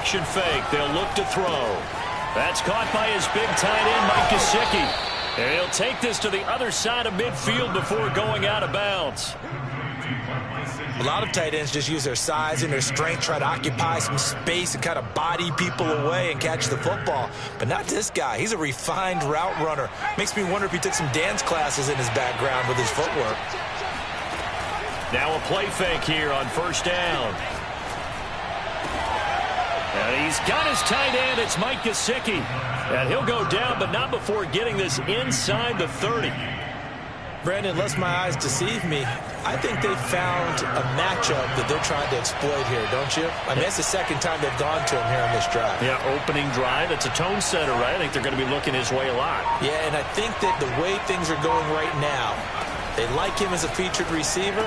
Play-action fake. They'll look to throw. That's caught by his big tight end, Mike Gesicki. And he'll take this to the other side of midfield before going out of bounds. A lot of tight ends just use their size and their strength, try to occupy some space and kind of body people away and catch the football. But not this guy. He's a refined route runner. Makes me wonder if he took some dance classes in his background with his footwork. Now a play fake here on first down. And he's got his tight end. It's Mike Gesicki. And he'll go down, but not before getting this inside the 30. Brandon, lest my eyes deceive me, I think they found a matchup that they're trying to exploit here, don't you? I mean, that's the second time they've gone to him here on this drive. Yeah, opening drive. It's a tone setter, right? I think they're going to be looking his way a lot. Yeah, and I think that the way things are going right now, they like him as a featured receiver.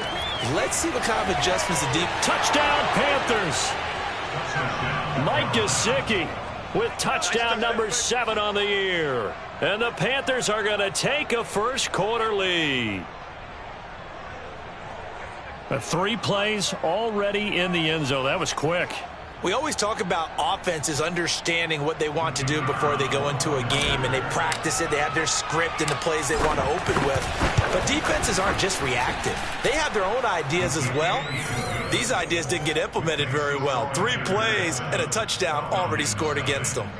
Let's see what kind of adjustments the deep. Touchdown, Panthers! Mike Gesicki with touchdown number 7 on the year. And the Panthers are going to take a first quarter lead. 3 plays already in the end zone. That was quick. We always talk about offenses understanding what they want to do before they go into a game, and they practice it. They have their script and the plays they want to open with. But defenses aren't just reactive. They have their own ideas as well. These ideas didn't get implemented very well. 3 plays and a touchdown already scored against them.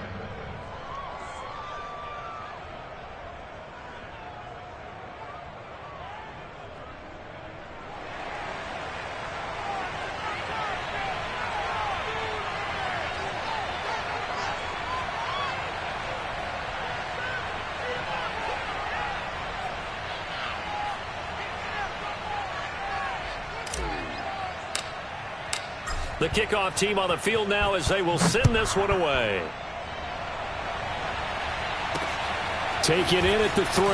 The kickoff team on the field now as they will send this one away. Taken in at the 3.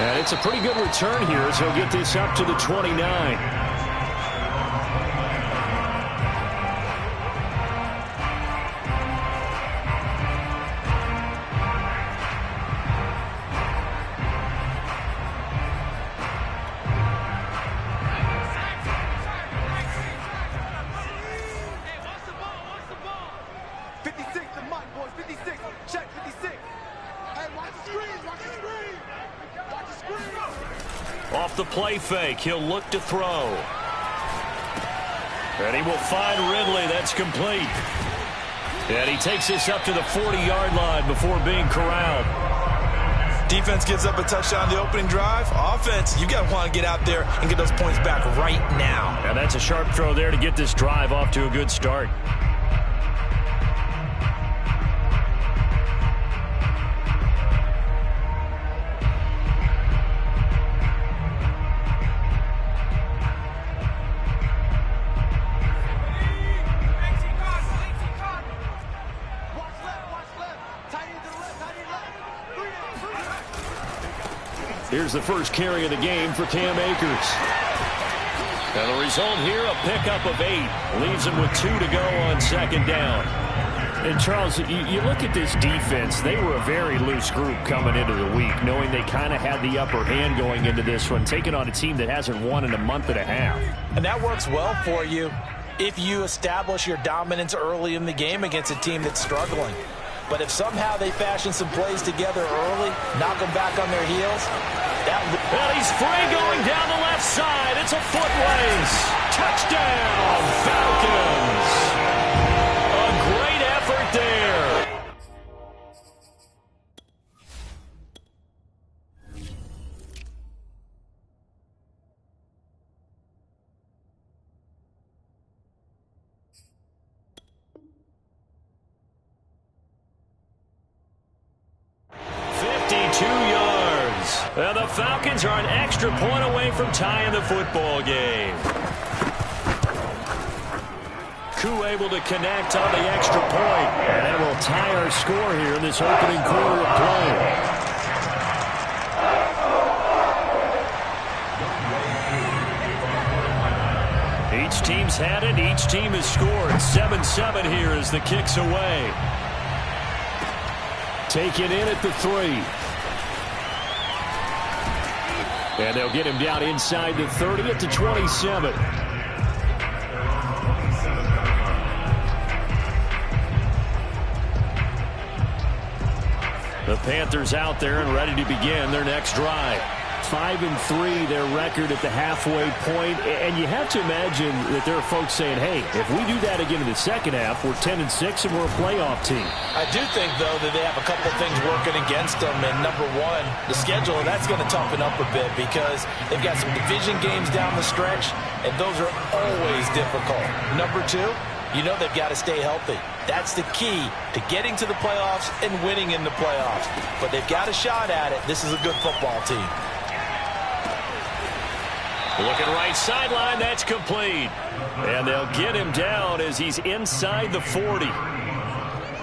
And it's a pretty good return here as he'll get this up to the 29. Off the play fake, he'll look to throw. And he will find Ridley. That's complete. And he takes this up to the 40-yard line before being corralled. Defense gives up a touchdown on the opening drive. Offense, you got to want to get out there and get those points back right now. And that's a sharp throw there to get this drive off to a good start. Here's the first carry of the game for Cam Akers. And the result here, a pickup of 8. Leaves him with 2 to go on second down. And, Charles, you look at this defense. They were a very loose group coming into the week, knowing they kind of had the upper hand going into this one, taking on a team that hasn't won in a month and a half. And that works well for you if you establish your dominance early in the game against a team that's struggling. But if somehow they fashion some plays together early, knock them back on their heels, and he's free going down the left side. It's a foot race. Touchdown, Falcons. A great effort there. And the Falcons are an extra point away from tying the football game. Koo able to connect on the extra point. And that will tie our score here in this opening quarter of play. Each team's had it. Each team has scored. 7-7 here as the kick's away. Taken in at the 3. And they'll get him down inside the 30 at the 27. Panthers out there and ready to begin their next drive. 5-3, their record at the halfway point, and you have to imagine that there are folks saying, hey, if we do that again in the second half, we're 10-6 and we're a playoff team. I do think, though, that they have a couple of things working against them, and number one, the schedule, that's going to toughen up a bit because they've got some division games down the stretch, and those are always difficult. Number two, you know they've got to stay healthy. That's the key to getting to the playoffs and winning in the playoffs. But they've got a shot at it. This is a good football team. Looking right sideline, that's complete. And they'll get him down as he's inside the 40.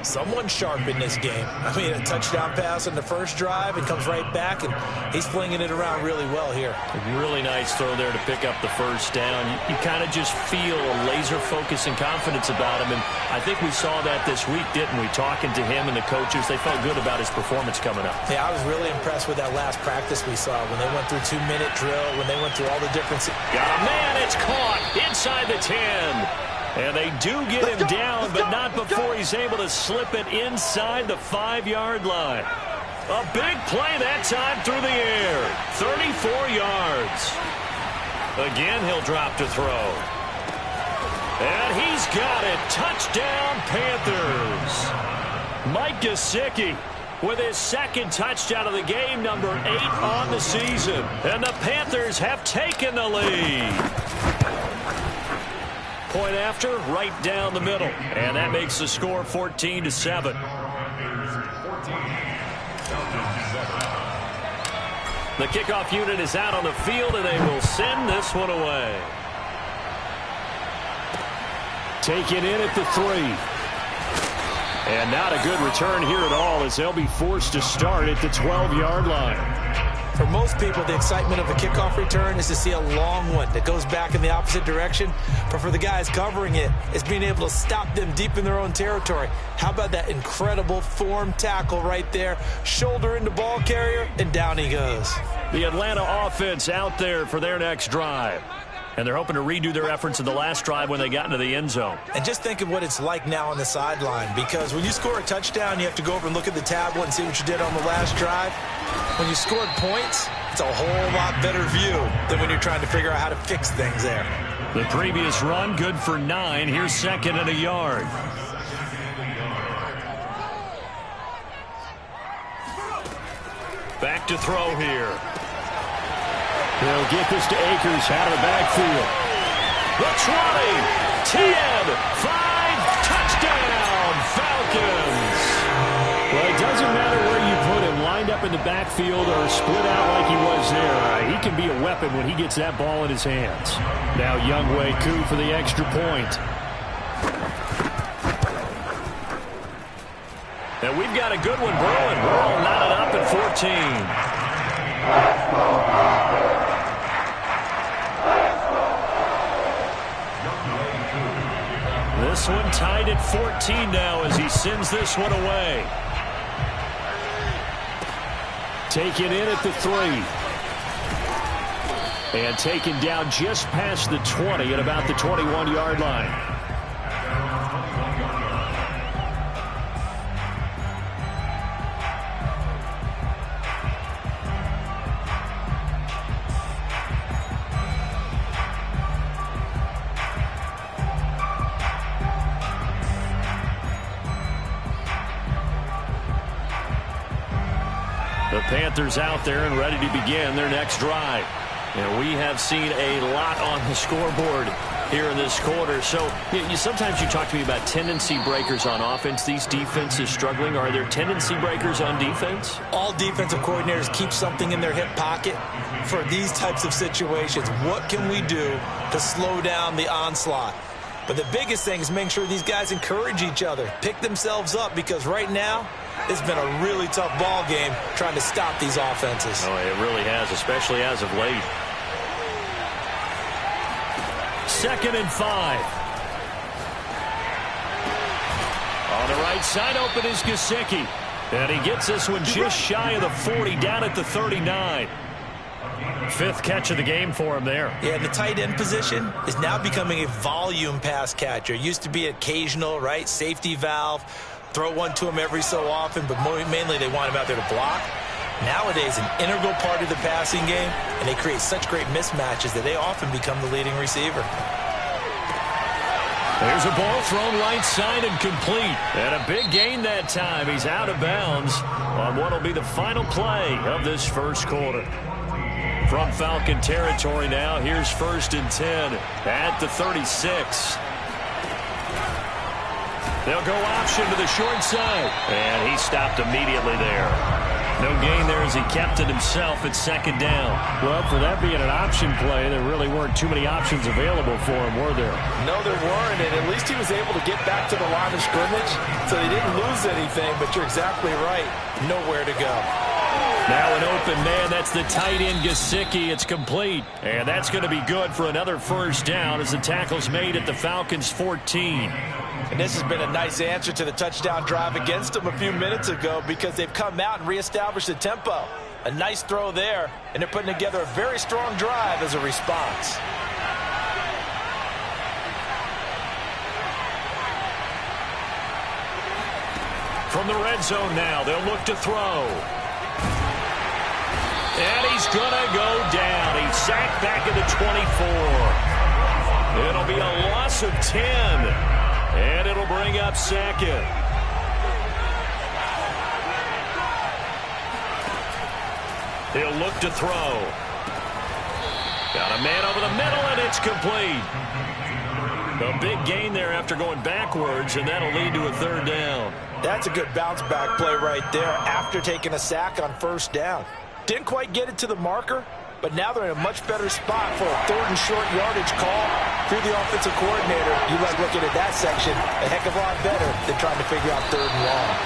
Someone sharp in this game. I mean, a touchdown pass on the first drive and comes right back, and he's flinging it around really well here. A really nice throw there to pick up the first down. You kind of just feel a laser focus and confidence about him, and I think we saw that this week, didn't we? Talking to him and the coaches, they felt good about his performance coming up. Yeah, I was really impressed with that last practice we saw when they went through 2-minute drill, when they went through all the different... Got a man, it's caught inside the 10. And they do get him down, but not before he's able to slip it inside the 5-yard line. A big play that time through the air. 34 yards. Again, he'll drop to throw. And he's got it. Touchdown, Panthers. Mike Gesicki with his second touchdown of the game, number 8 on the season. And the Panthers have taken the lead. Point after, right down the middle. And that makes the score 14-7. The kickoff unit is out on the field, and they will send this one away. Taken in at the 3. And not a good return here at all as they'll be forced to start at the 12-yard line. For most people, the excitement of a kickoff return is to see a long one that goes back in the opposite direction. But for the guys covering it, it's being able to stop them deep in their own territory. How about that incredible form tackle right there? Shoulder into ball carrier, and down he goes. The Atlanta offense out there for their next drive. And they're hoping to redo their efforts in the last drive when they got into the end zone. And just think of what it's like now on the sideline, because when you score a touchdown, you have to go over and look at the tablet and see what you did on the last drive. When you scored points, it's a whole lot better view than when you're trying to figure out how to fix things there. The previous run, good for 9. Here's second and a yard. Back to throw here. They'll get this to Akers out of the backfield. The 20, 10, 5, touchdown, Falcons. Well, it doesn't matter where you put him, lined up in the backfield or split out like he was there. He can be a weapon when he gets that ball in his hands. Now Younghoe Koo for the extra point. And we've got a good one brewing. We're all knotted up at 14. This one tied at 14 now as he sends this one away. Taken in at the 3. And taken down just past the 20 at about the 21-yard line. The Panthers out there and ready to begin their next drive. And we have seen a lot on the scoreboard here in this quarter. So sometimes you talk to me about tendency breakers on offense. These defenses struggling. Are there tendency breakers on defense? All defensive coordinators keep something in their hip pocket for these types of situations. What can we do to slow down the onslaught? But the biggest thing is making sure these guys encourage each other, pick themselves up, because right now it's been a really tough ball game trying to stop these offenses. Oh, it really has, especially as of late. 2nd and 5. On the right side, open is Gesicki. And he gets this one just shy of the 40, down at the 39. 5th catch of the game for him there. Yeah, the tight end position is now becoming a volume pass catcher. Used to be occasional, right? Safety valve. throw one to him every so often, but mainly they want him out there to block. Nowadays, an integral part of the passing game, and they create such great mismatches that they often become the leading receiver. There's a ball thrown right side and complete. And a big gain that time. He's out of bounds on what will be the final play of this first quarter. From Falcon territory now, here's 1st and 10 at the 36. They'll go option to the short side. And he stopped immediately there. No gain there as he kept it himself at 2nd down. Well, for that being an option play, there really weren't too many options available for him, were there? No, there weren't, and at least he was able to get back to the line of scrimmage, so he didn't lose anything, but you're exactly right. Nowhere to go. Now an open man. That's the tight end, Gesicki. It's complete. And that's going to be good for another 1st down as the tackle's made at the Falcons' 14. And this has been a nice answer to the touchdown drive against them a few minutes ago because they've come out and reestablished the tempo. A nice throw there, and they're putting together a very strong drive as a response. From the red zone now, they'll look to throw. And he's going to go down. He's sacked back at the 24. It'll be a loss of 10. And it'll bring up 2nd. He'll look to throw. Got a man over the middle, and it's complete. A big gain there after going backwards, and that'll lead to a 3rd down. That's a good bounce-back play right there after taking a sack on 1st down. Didn't quite get it to the marker, but now they're in a much better spot for a 3rd and short yardage call through the offensive coordinator. You like looking at that section a heck of a lot better than trying to figure out 3rd and long.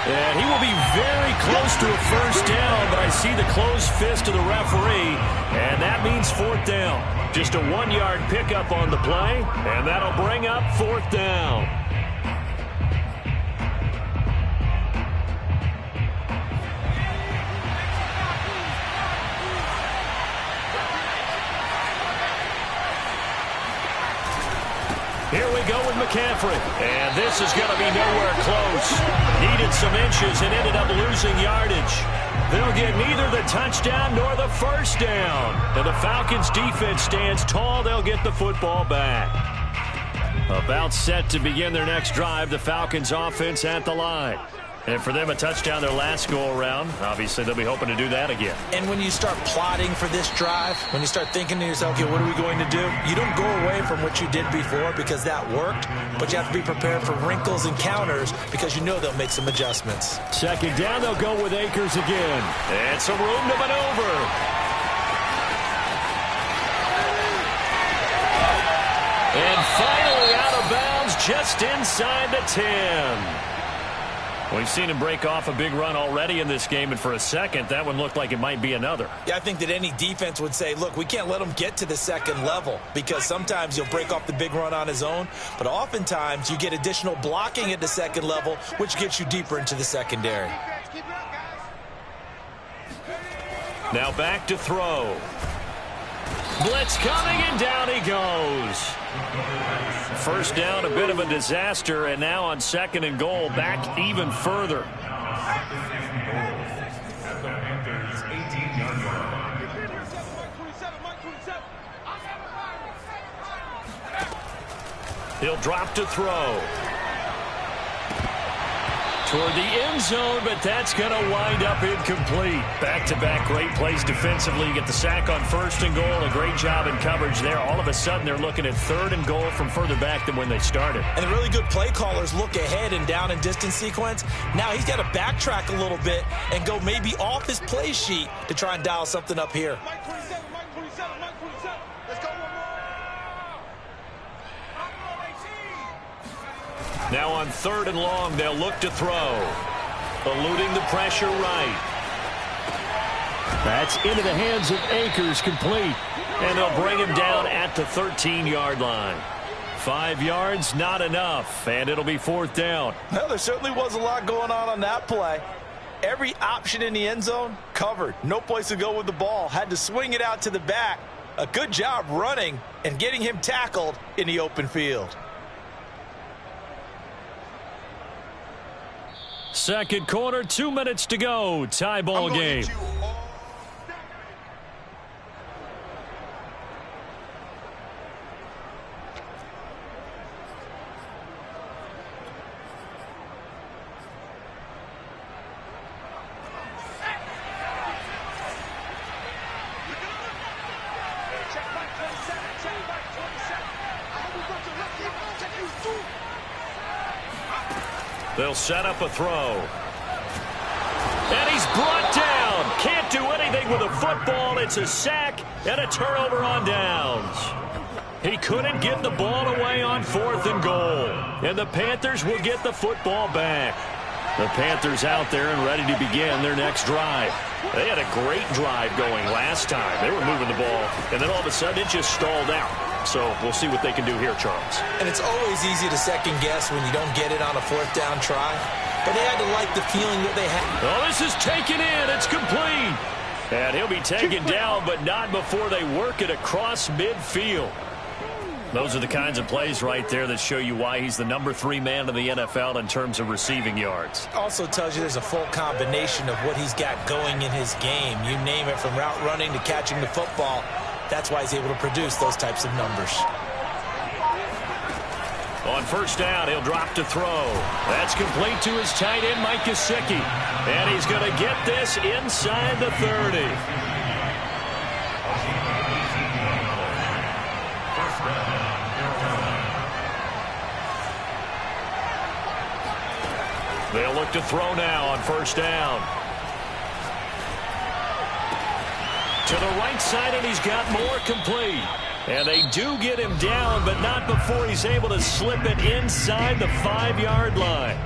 And he will be very close to a 1st down, but I see the closed fist of the referee, and that means 4th down. Just a 1-yard pickup on the play, and that'll bring up 4th down. Here we go with McCaffrey. And this is going to be nowhere close. Needed some inches and ended up losing yardage. They'll get neither the touchdown nor the 1st down. And the Falcons defense stands tall. They'll get the football back. About set to begin their next drive. The Falcons offense at the line. And for them, a touchdown their last go-around. Obviously, they'll be hoping to do that again. And when you start plotting for this drive, when you start thinking to yourself, okay, what are we going to do? You don't go away from what you did before because that worked, but you have to be prepared for wrinkles and counters because you know they'll make some adjustments. 2nd down, they'll go with Akers again. And some room to maneuver. And finally out of bounds just inside the 10. We've seen him break off a big run already in this game, and for a second, that one looked like it might be another. Yeah, I think that any defense would say, look, we can't let him get to the 2nd level because sometimes he'll break off the big run on his own, but oftentimes you get additional blocking at the 2nd level, which gets you deeper into the secondary. Now back to throw. Blitz coming, and down he goes. 1st down, a bit of a disaster, and now on 2nd and goal, back even further. He'll drop to throw. Toward the end zone, but that's going to wind up incomplete. Back-to-back great plays defensively. You get the sack on 1st and goal. A great job in coverage there. All of a sudden, they're looking at 3rd and goal from further back than when they started. And the really good play callers look ahead and down and distance sequence. Now he's got to backtrack a little bit and go maybe off his play sheet to try and dial something up here. Now on 3rd and long, they'll look to throw. Eluding the pressure right. That's into the hands of Akers, complete. And they'll bring him down at the 13-yard line. 5 yards, not enough, and it'll be 4th down. No, there certainly was a lot going on that play. Every option in the end zone covered. No place to go with the ball. Had to swing it out to the back. A good job running and getting him tackled in the open field. Second quarter, 2 minutes to go. Tie ball game. They'll set up a throw. And he's brought down. Can't do anything with a football. It's a sack and a turnover on downs. He couldn't get the ball away on 4th and goal. And the Panthers will get the football back. The Panthers out there and ready to begin their next drive. They had a great drive going last time. They were moving the ball, and then all of a sudden it just stalled out. So we'll see what they can do here, Charles. And it's always easy to second guess when you don't get it on a 4th down try. But they had to like the feeling that they had. Oh, this is taken in. It's complete. And he'll be taken down, but not before they work it across midfield. Those are the kinds of plays right there that show you why he's the number 3 man in the NFL in terms of receiving yards. Also tells you there's a full combination of what he's got going in his game. You name it, from route running to catching the football. That's why he's able to produce those types of numbers. On first down, he'll drop to throw. That's complete to his tight end, Mike Gesicki. And he's going to get this inside the 30. They'll look to throw now on first down. To the right side, and he's got more complete. And they do get him down, but not before he's able to slip it inside the 5-yard line.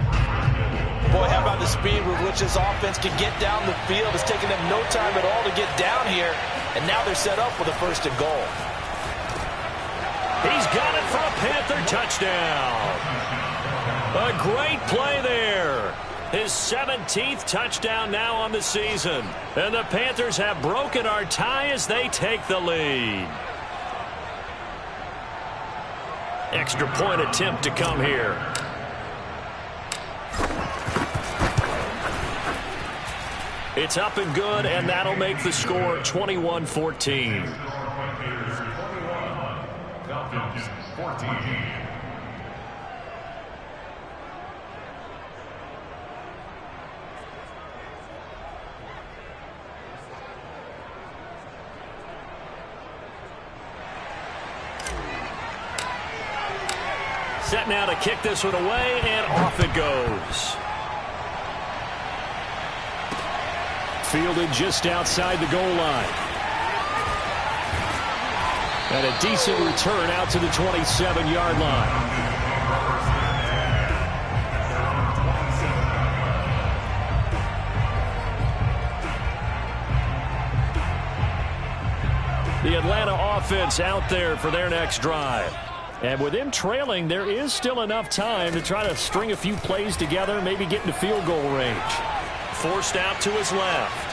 Boy, how about the speed with which this offense can get down the field? It's taken them no time at all to get down here, and now they're set up with a 1st and goal. He's got it for a Panther touchdown. A great play there. His 17th touchdown now on the season. And the Panthers have broken our tie as they take the lead. Extra point attempt to come here. It's up and good, and that'll make the score 21-14. Set now to kick this one away, and off it goes. Fielded just outside the goal line. And a decent return out to the 27-yard line. The Atlanta offense out there for their next drive. And with him trailing, there is still enough time to try to string a few plays together, maybe get into field goal range. Forced out to his left.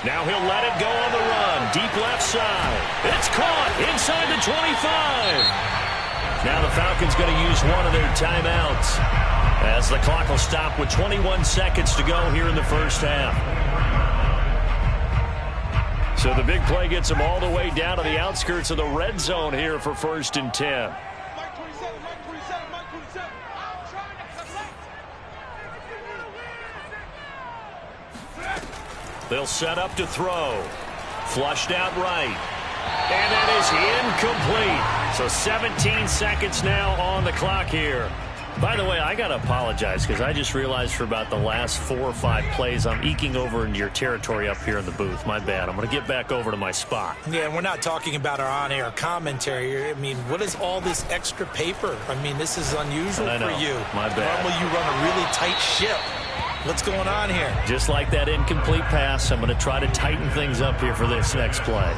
Now he'll let it go on the run. Deep left side. It's caught inside the 25. Now the Falcons going to use one of their timeouts as the clock will stop with 21 seconds to go here in the first half. So the big play gets them all the way down to the outskirts of the red zone here for 1st and 10. They'll set up to throw. Flushed out right. And that is incomplete. So 17 seconds now on the clock here. By the way, I got to apologize because I just realized for about the last 4 or 5 plays I'm eking over into your territory up here in the booth. My bad. I'm going to get back over to my spot. Yeah, and we're not talking about our on-air commentary. I mean, what is all this extra paper? I mean, this is unusual for you. My bad. Normally you run a really tight ship. What's going on here? Just like that incomplete pass, I'm going to try to tighten things up here for this next play.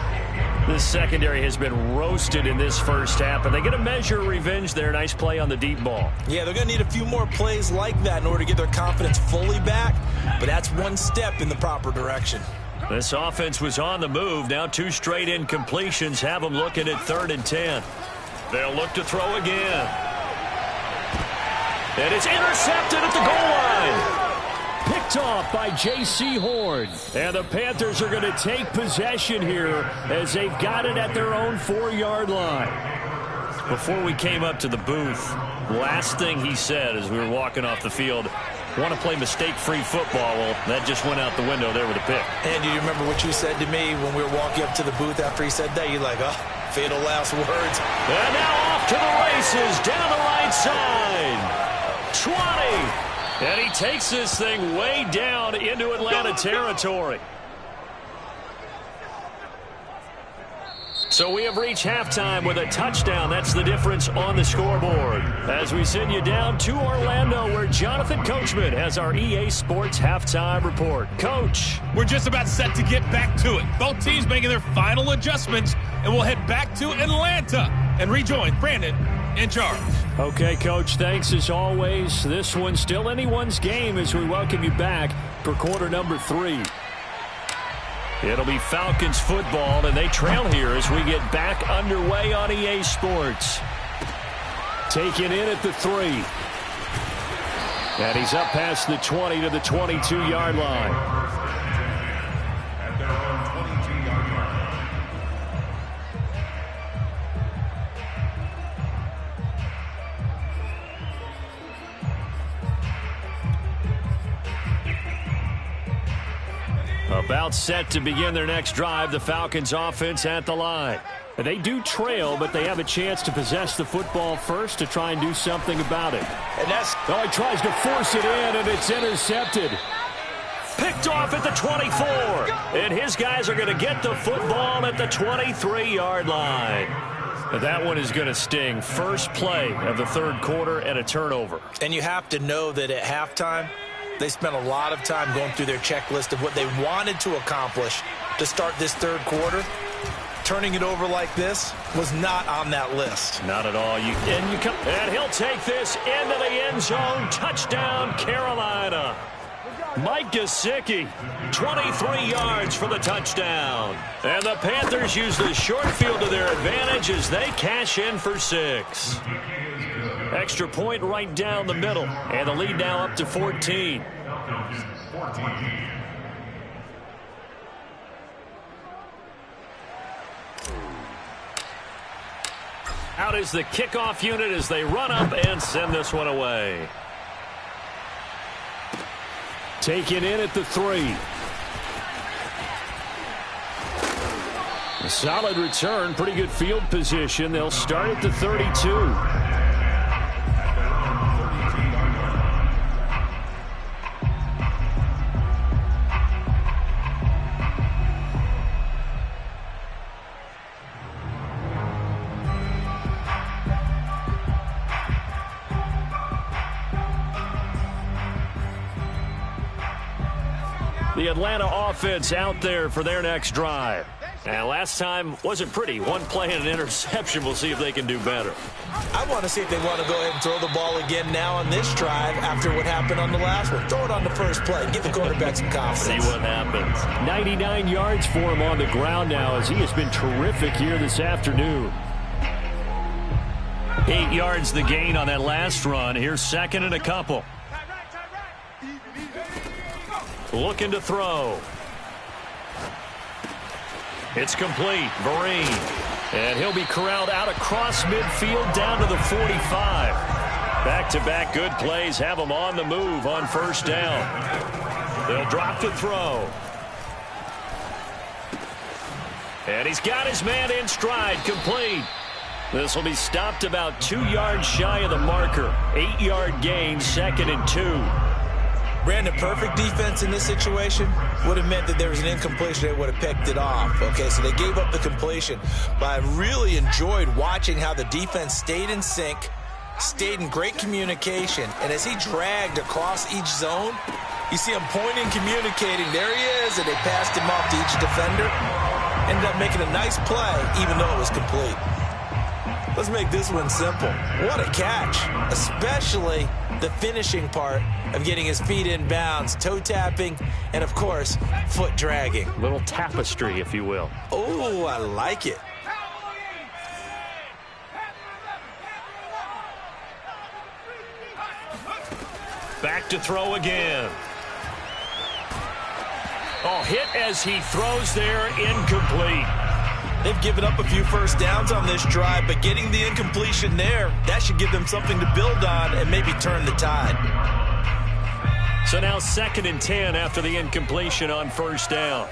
This secondary has been roasted in this first half, and they get a measure of revenge there. Nice play on the deep ball. Yeah, they're going to need a few more plays like that in order to get their confidence fully back, but that's one step in the proper direction. This offense was on the move. Now 2 straight incompletions have them looking at 3rd and 10. They'll look to throw again. And it's intercepted at the goal line. picked off by J.C. Horn. And the Panthers are going to take possession here as they've got it at their own 4-yard line. Before we came up to the booth, last thing he said as we were walking off the field, want to play mistake-free football. Well, that just went out the window there with a pick. And do you remember what you said to me when we were walking up to the booth after he said that? You're like, oh, fatal last words. And now off to the races down the right side. 20. And he takes this thing way down into Atlanta territory. So we have reached halftime with a touchdown. That's the difference on the scoreboard. As we send you down to Orlando, where Jonathan Coachman has our EA Sports halftime report. Coach. We're just about set to get back to it. Both teams making their final adjustments, and we'll head back to Atlanta and rejoin Brandon in charge. Okay, Coach, thanks as always. This one's still anyone's game as we welcome you back for quarter number 3. It'll be Falcons football, and they trail here as we get back underway on EA Sports. Taken in at the 3. And he's up past the 20 to the 22-yard line. About set to begin their next drive, the Falcons offense at the line. They do trail, but they have a chance to possess the football first to try and do something about it. And that's... Oh, he tries to force it in, and it's intercepted. Picked off at the 24. And his guys are going to get the football at the 23-yard line. That one is going to sting. First play of the third quarter and a turnover. And you have to know that at halftime, they spent a lot of time going through their checklist of what they wanted to accomplish to start this third quarter. Turning it over like this was not on that list. Not at all. And he'll take this into the end zone. Touchdown, Carolina. Mike Gesicki, 23 yards for the touchdown. And the Panthers use the short field to their advantage as they cash in for 6. Extra point right down the middle. And the lead now up to 14. Out is the kickoff unit as they run up and send this one away. Taken in at the 3. A solid return, pretty good field position. They'll start at the 32. The Atlanta offense out there for their next drive. And last time wasn't pretty. One play and an interception. We'll see if they can do better. I want to see if they want to go ahead and throw the ball again now on this drive after what happened on the last one. Throw it on the first play. Give the quarterback some confidence. See what happens. 99 yards for him on the ground now as he has been terrific here this afternoon. 8 yards the gain on that last run. Here's second and a couple. Looking to throw. It's complete. Vereen. And he'll be corralled out across midfield down to the 45. Back-to-back good plays have him on the move on first down. They'll drop the throw. And he's got his man in stride. Complete. This will be stopped about 2 yards shy of the marker. 8-yard gain, 2nd and 2. Brandon, perfect defense in this situation would have meant that there was an incompletion. They would have picked it off. Okay, so they gave up the completion. But I really enjoyed watching how the defense stayed in sync, stayed in great communication. And as he dragged across each zone, you see him pointing, communicating. There he is, and they passed him off to each defender. Ended up making a nice play, even though it was complete. Let's make this one simple. What a catch, especially the finishing part of getting his feet in bounds, toe tapping, and of course, foot dragging. Little tapestry, if you will. Oh, I like it. Back to throw again. Oh, hit as he throws there, incomplete. They've given up a few first downs on this drive, but getting the incompletion there, that should give them something to build on and maybe turn the tide. So now 2nd and 10 after the incompletion on first down.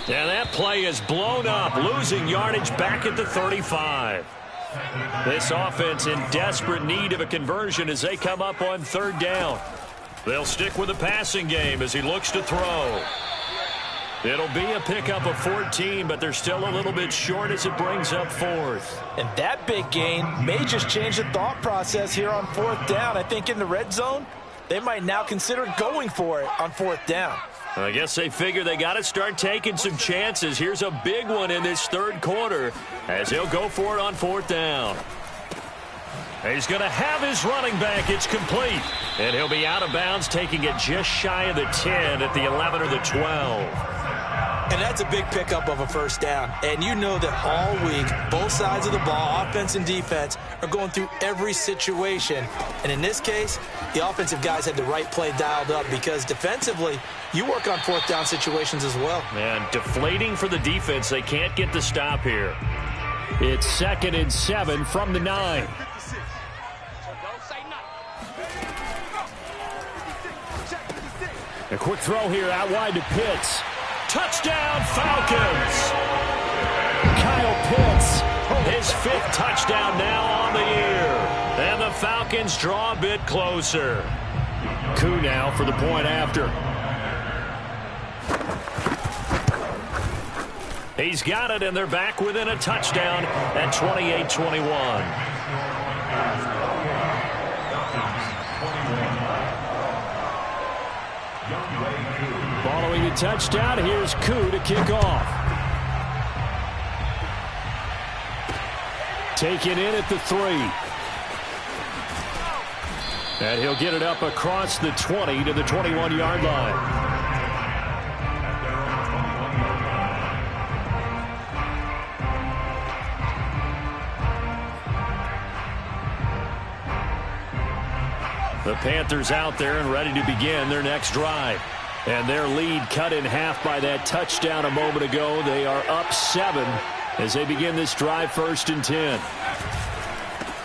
And that play is blown up, losing yardage back at the 35. This offense in desperate need of a conversion as they come up on 3rd down. They'll stick with the passing game as he looks to throw. It'll be a pickup of 14, but they're still a little bit short as it brings up 4th. And that big gain may just change the thought process here on 4th down. I think in the red zone, they might now consider going for it on 4th down. I guess they figure they got to start taking some chances. Here's a big one in this 3rd quarter as he'll go for it on 4th down. He's going to have his running back. It's complete. And he'll be out of bounds, taking it just shy of the 10 at the 11 or the 12. And that's a big pickup of a first down. And you know that all week, both sides of the ball, offense and defense, are going through every situation. And in this case, the offensive guys had the right play dialed up because defensively, you work on 4th down situations as well. Man, deflating for the defense. They can't get the stop here. It's 2nd and 7 from the 9. A quick throw here out wide to Pitts. Touchdown, Falcons! Kyle Pitts. His 5th touchdown now on the year. And the Falcons draw a bit closer. Koo now for the point after. He's got it, and they're back within a touchdown at 28-21. Following the touchdown, here's Koo to kick off. Taken in at the 3. And he'll get it up across the 20 to the 21-yard line. The Panthers out there and ready to begin their next drive. And their lead cut in half by that touchdown a moment ago. They are up 7 as they begin this drive 1st and 10.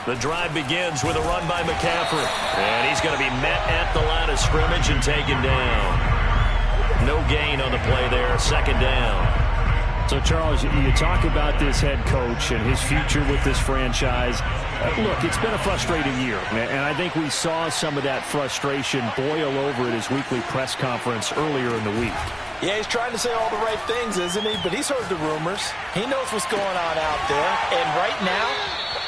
The drive begins with a run by McCaffrey. And he's going to be met at the line of scrimmage and taken down. No gain on the play there, 2nd down. So, Charles, you talk about this head coach and his future with this franchise. Look, it's been a frustrating year, and I think we saw some of that frustration boil over at his weekly press conference earlier in the week. Yeah, he's trying to say all the right things, isn't he? But he's heard the rumors. He knows what's going on out there. And right now,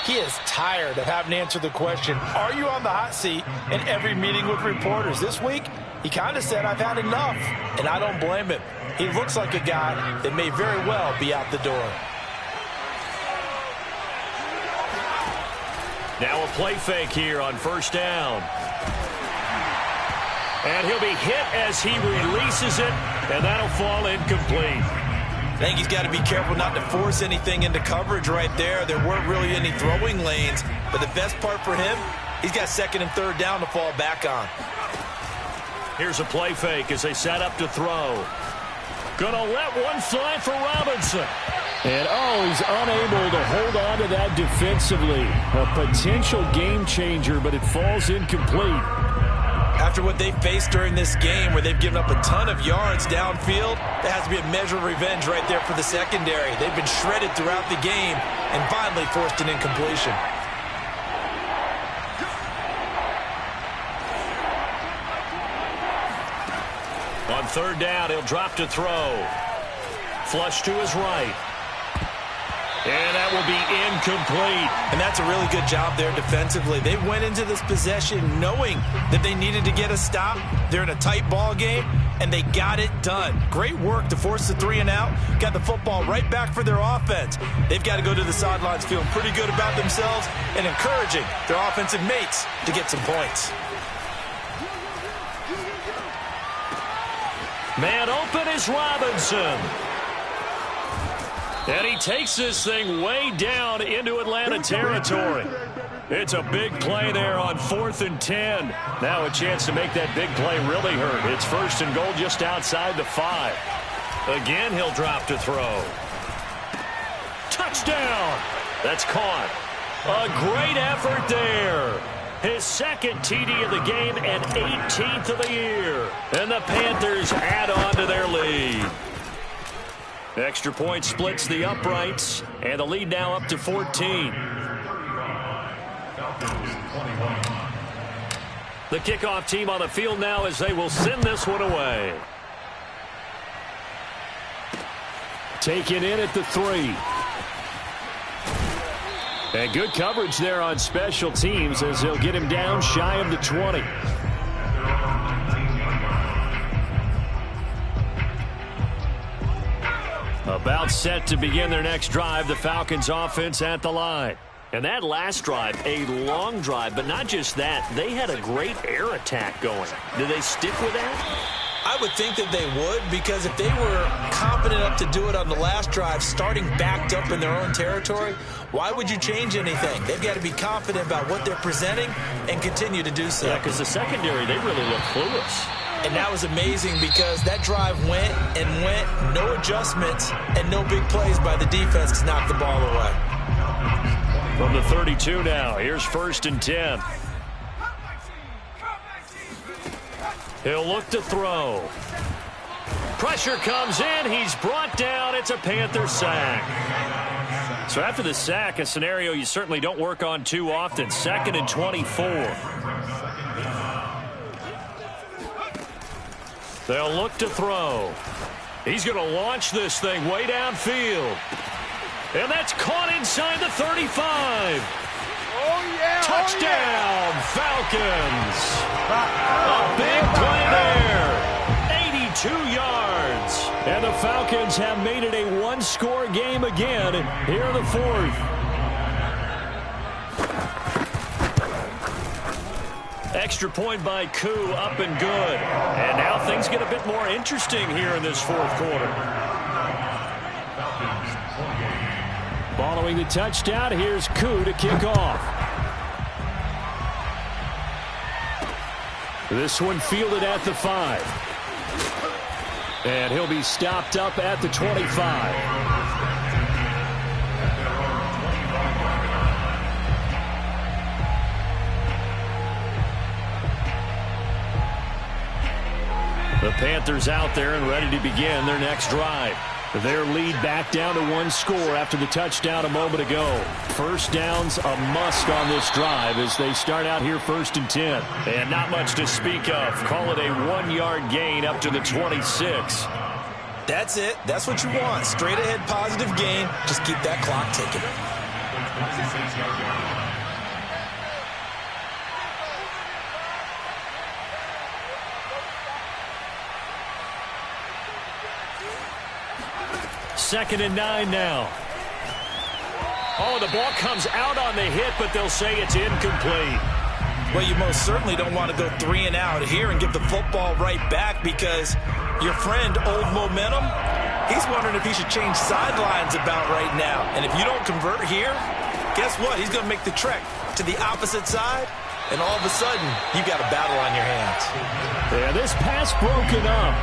he is tired of having to answer the question, are you on the hot seat in every meeting with reporters? This week, he kind of said, I've had enough. And I don't blame him. He looks like a guy that may very well be out the door. Now a play fake here on 1st down. And he'll be hit as he releases it, and that'll fall incomplete. I think he's got to be careful not to force anything into coverage right there. There weren't really any throwing lanes, but the best part for him, he's got 2nd and 3rd down to fall back on. Here's a play fake as they set up to throw. Gonna let one fly for Robinson. And, he's unable to hold on to that defensively. A potential game changer, but it falls incomplete. After what they faced during this game where they've given up a ton of yards downfield, there has to be a measure of revenge right there for the secondary. They've been shredded throughout the game and finally forced an incompletion. On 3rd down, he'll drop to throw. Flush to his right. And that will be incomplete. And that's a really good job there defensively. They went into this possession knowing that they needed to get a stop. They're in a tight ball game, and they got it done. Great work to force the 3 and out. Got the football right back for their offense. They've got to go to the sidelines feeling pretty good about themselves and encouraging their offensive mates to get some points. Man open is Robinson. And he takes this thing way down into Atlanta territory. It's a big play there on 4th and 10. Now a chance to make that big play really hurt. It's 1st and goal just outside the 5. Again, he'll drop to throw. Touchdown! That's caught. A great effort there. His second TD of the game and 18th of the year. And the Panthers add on to their lead. Extra point splits the uprights, and the lead now up to 14. The kickoff team on the field now as they will send this one away. Taken in at the 3. And good coverage there on special teams as they'll get him down shy of the 20. About set to begin their next drive, the Falcons offense at the line. And that last drive, a long drive, but not just that. They had a great air attack going. Do they stick with that? I would think that they would, because if they were confident enough to do it on the last drive, starting backed up in their own territory, why would you change anything? They've got to be confident about what they're presenting and continue to do so. Yeah, because the secondary, they really look clueless. And that was amazing because that drive went and went, no adjustments, and no big plays by the defense to knock the ball away. From the 32 now, here's 1st and 10. He'll look to throw. Pressure comes in. He's brought down. It's a Panther sack. So after the sack, a scenario you certainly don't work on too often. 2nd and 24. They'll look to throw. He's going to launch this thing way downfield. And that's caught inside the 35. Oh, yeah. Touchdown, Falcons. A big play there. 82 yards. And the Falcons have made it a one-score game again here in the 4th. Extra point by Koo, up and good. And now things get a bit more interesting here in this 4th quarter. Following the touchdown, here's Koo to kick off. This one fielded at the 5. And he'll be stopped up at the 25. The Panthers out there and ready to begin their next drive. Their lead back down to 1 score after the touchdown a moment ago. First down's a must on this drive as they start out here 1st and 10. And not much to speak of. Call it a 1-yard gain up to the 26. That's it. That's what you want. Straight ahead positive gain. Just keep that clock ticking. Second and 9 now. Oh, the ball comes out on the hit, but they'll say it's incomplete. Well, you most certainly don't want to go 3 and out here and give the football right back, because your friend, Old Momentum, he's wondering if he should change sidelines about right now. And if you don't convert here, guess what? He's going to make the trek to the opposite side, and all of a sudden, you got a battle on your hands. Yeah, this pass broken up.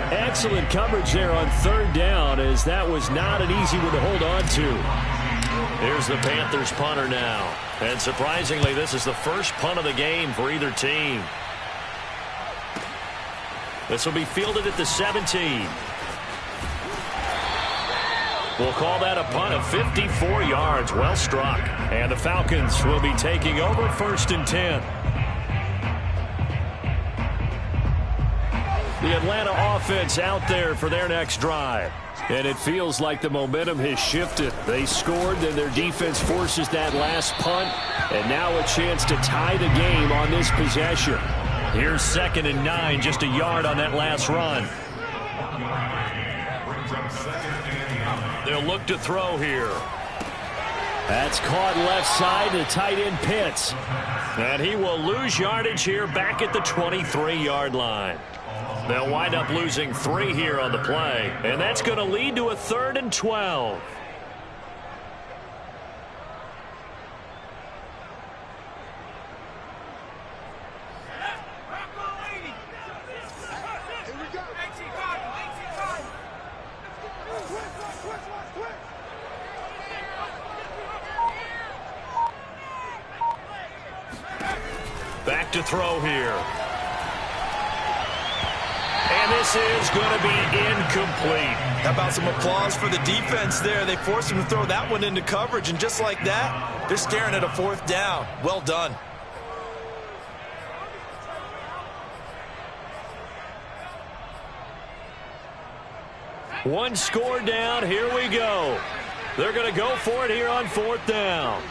Excellent coverage there on 3rd down, as that was not an easy one to hold on to. Here's the Panthers punter now. And surprisingly, this is the first punt of the game for either team. This will be fielded at the 17. We'll call that a punt of 54 yards. Well struck. And the Falcons will be taking over 1st and 10. The Atlanta offense out there for their next drive. And it feels like the momentum has shifted. They scored, then their defense forces that last punt. And now a chance to tie the game on this possession. Here's 2nd and 9, just a yard on that last run. They'll look to throw here. That's caught left side to tight end Pitts. And he will lose yardage here back at the 23-yard line. They'll wind up losing 3 here on the play. And that's going to lead to a 3rd and 12. Back to throw here. And this is going to be incomplete. How about some applause for the defense there? They forced him to throw that one into coverage, and just like that, they're staring at a 4th down. Well done. One score down. Here we go. They're going to go for it here on 4th down.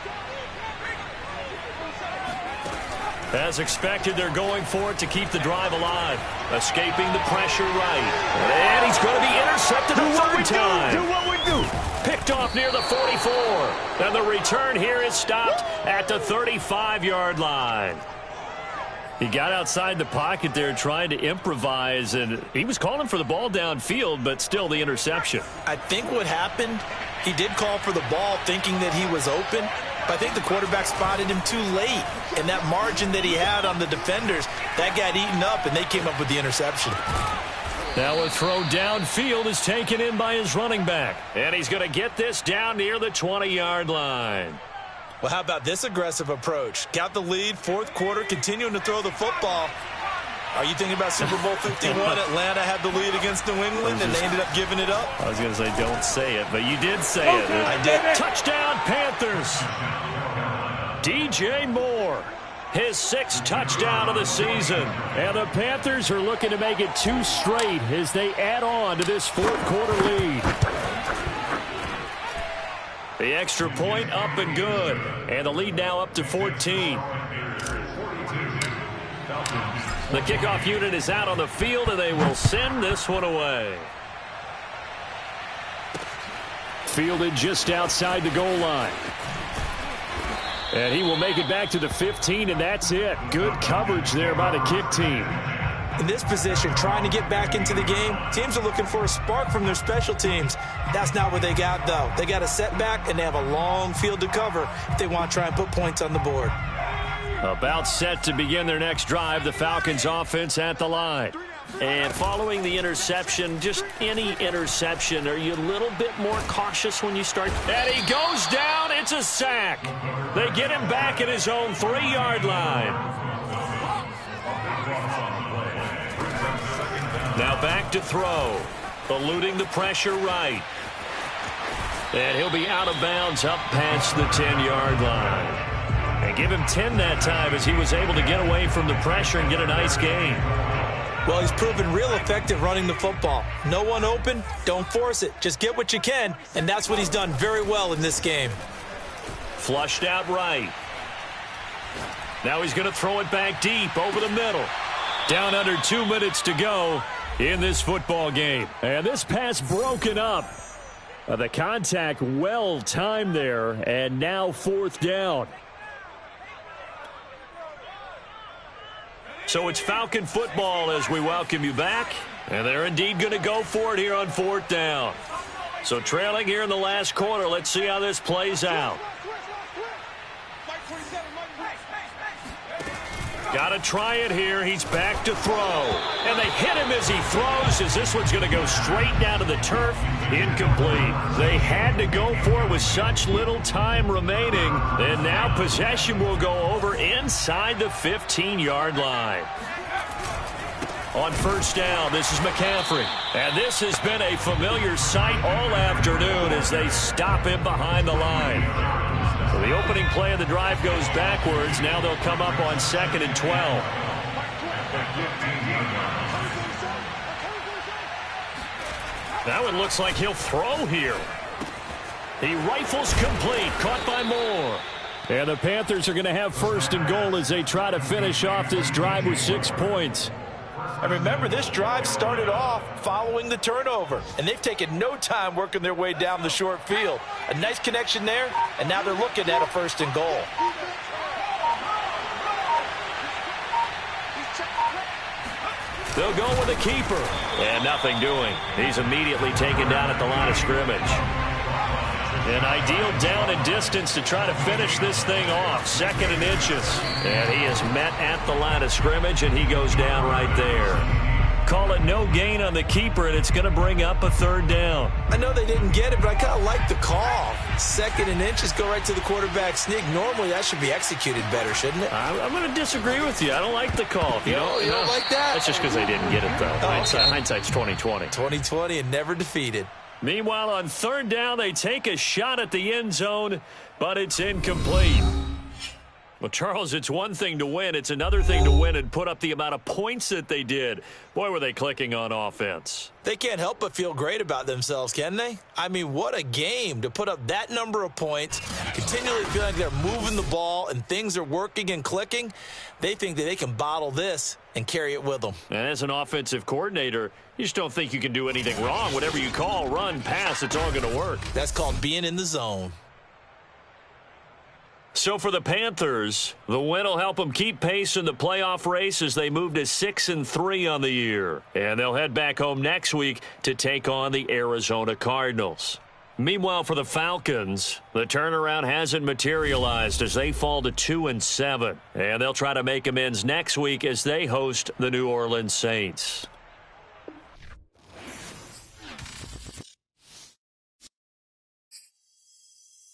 As expected, they're going for it to keep the drive alive. Escaping the pressure right. And he's going to be intercepted a third time. Do what we do. Picked off near the 44. And the return here is stopped at the 35-yard line. He got outside the pocket there trying to improvise, and he was calling for the ball downfield, but still the interception. I think what happened, he did call for the ball thinking that he was open, but I think the quarterback spotted him too late. And that margin that he had on the defenders, that got eaten up, and they came up with the interception. Now a throw downfield is taken in by his running back. And he's going to get this down near the 20-yard line. Well, how about this aggressive approach? Got the lead, 4th quarter, continuing to throw the football. Are you thinking about Super Bowl 51? Atlanta had the lead against New England, and they ended up giving it up? I was going to say don't say it, but you did say it. I did. Touchdown, Panthers. DJ Moore, his 6th touchdown of the season. And the Panthers are looking to make it 2 straight as they add on to this 4th quarter lead. The extra point up and good. And the lead now up to 14. The kickoff unit is out on the field, and they will send this one away. Fielded just outside the goal line. And he will make it back to the 15, and that's it. Good coverage there by the kick team. In this position, trying to get back into the game, teams are looking for a spark from their special teams. That's not what they got, though. They got a setback, and they have a long field to cover if they want to try and put points on the board. About set to begin their next drive, the Falcons offense at the line. And following the interception, just any interception, are you a little bit more cautious when you start? And he goes down. It's a sack. They get him back at his own 3-yard line. Now back to throw. Eluding the pressure right. And he'll be out of bounds up past the 10-yard line. And give him 10 that time as he was able to get away from the pressure and get a nice gain. Well, he's proven real effective running the football. No one open, don't force it. Just get what you can, and that's what he's done very well in this game. Flushed out right. Now he's going to throw it back deep over the middle. Down under 2 minutes to go in this football game. And this pass broken up. The contact well timed there, and now 4th down. So it's Falcon football as we welcome you back. And they're indeed going to go for it here on 4th down. So trailing here in the last quarter. Let's see how this plays out. Got to try it here. He's back to throw. And they hit him as he throws, as this one's going to go straight down to the turf. Incomplete. They had to go for it with such little time remaining. And now possession will go over inside the 15-yard line. On 1st down, this is McCaffrey. And this has been a familiar sight all afternoon as they stop him behind the line. So the opening play of the drive goes backwards. Now they'll come up on 2nd and 12. Now it looks like he'll throw here. He rifles complete, caught by Moore. And the Panthers are going to have 1st and goal as they try to finish off this drive with 6 points. And remember, this drive started off following the turnover, and they've taken no time working their way down the short field. A nice connection there, and now they're looking at a 1st and goal. They'll go with a keeper. And nothing doing. He's immediately taken down at the line of scrimmage. An ideal down and distance to try to finish this thing off. 2nd and inches. And he is met at the line of scrimmage, and he goes down right there. Call it no gain on the keeper, and it's going to bring up a 3rd down. I know they didn't get it, but I kind of like the call. second and inches, go right to the quarterback sneak. Normally, that should be executed better, shouldn't it? I'm going to disagree with you. I don't like the call. You don't like that? That's just because they didn't get it, though. Hindsight's 20/20. 20/20 and never defeated. Meanwhile, on third down, they take a shot at the end zone, but it's incomplete. Well, Charles, it's one thing to win. It's another thing to win and put up the amount of points that they did. Boy, were they clicking on offense. They can't help but feel great about themselves, can they? I mean, what a game to put up that number of points, continually feeling like they're moving the ball and things are working and clicking. They think that they can bottle this and carry it with them. And as an offensive coordinator, you just don't think you can do anything wrong. Whatever you call, run, pass, it's all going to work. That's called being in the zone. So for the Panthers, the win will help them keep pace in the playoff race as they move to 6-3 on the year. And they'll head back home next week to take on the Arizona Cardinals. Meanwhile, for the Falcons, the turnaround hasn't materialized as they fall to 2-7. And they'll try to make amends next week as they host the New Orleans Saints.